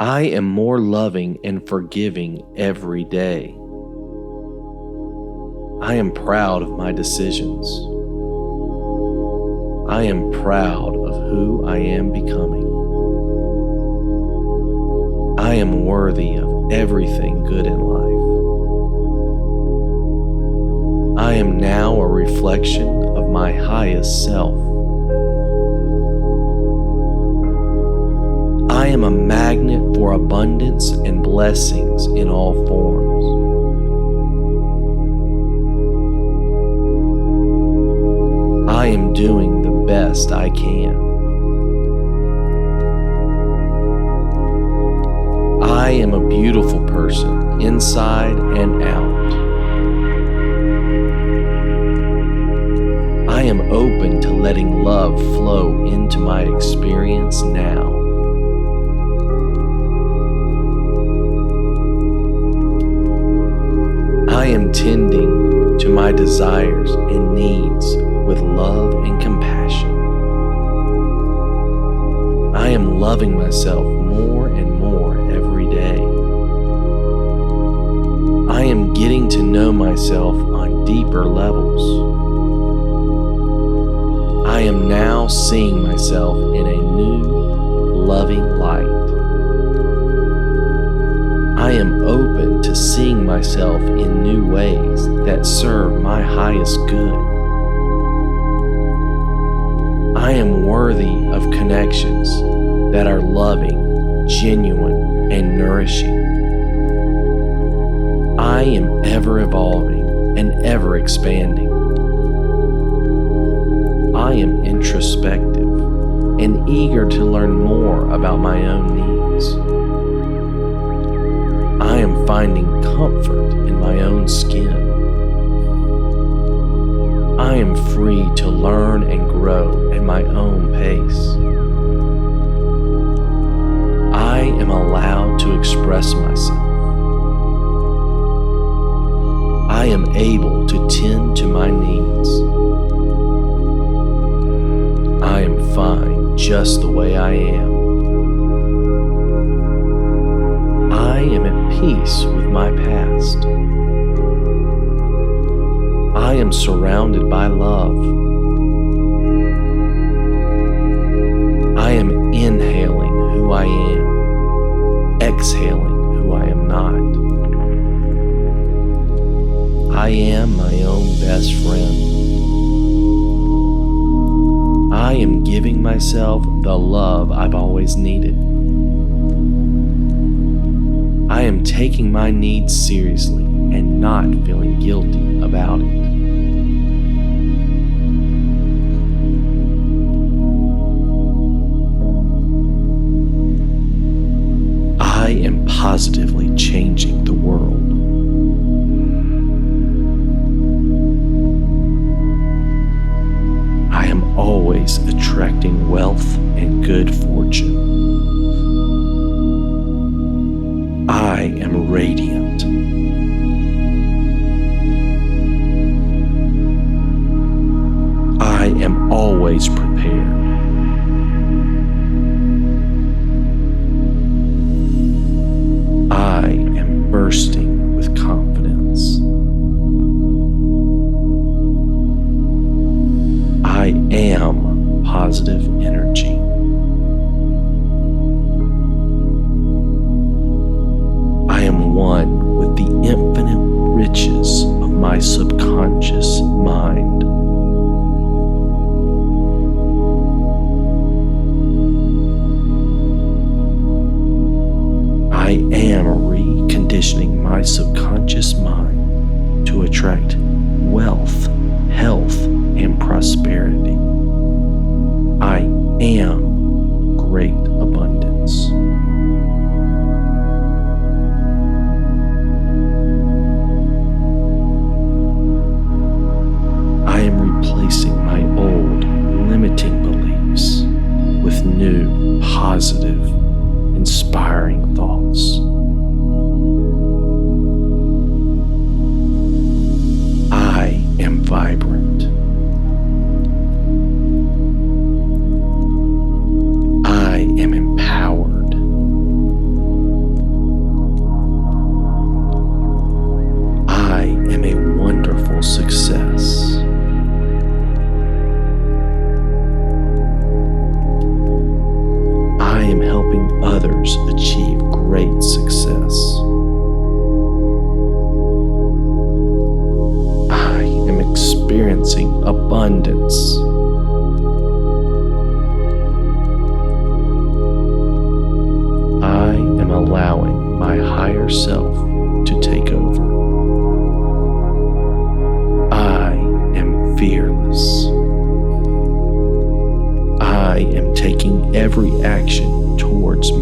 I am more loving and forgiving every day. I am proud of my decisions. I am proud of who I am becoming. I am worthy of everything good in life. I am now a reflection of my highest self. I am a magnet for abundance and blessings in all forms. I am doing the best I can. I am a beautiful person inside and out. I am open to letting love flow into my experience now. I am tending to my desires and needs with love and compassion. I am loving myself more and more every day. I am getting to know myself on deeper levels. I am now seeing myself in a new, loving light. I am open to seeing myself in new ways that serve my highest good. I am worthy of connections that are loving, genuine, and nourishing. I am ever evolving and ever expanding. I am introspective and eager to learn more about my own needs. I am finding comfort in my own skin. I am free to learn and grow at my own pace. I am allowed to express myself. I am able to tend to my needs. I am fine just the way I am. I am at peace with my past. I am surrounded by love. I am inhaling who I am, exhaling who I am not. I am my own best friend. I am giving myself the love I've always needed. I am taking my needs seriously and not feeling guilty about it. I am positively changing the world. I am always attracting wealth and good fortune. I am radiant. I am always prepared. I am bursting with confidence. I am positive energy. I am one with the infinite riches of my subconscious mind. I am reconditioning my subconscious mind to attract wealth, health, and prosperity. I am great abundance. I am replacing my old limiting beliefs with new, positive, inspiring thoughts. I am vibrant. I am empowered. higher self to take over. I am fearless. I am taking every action towards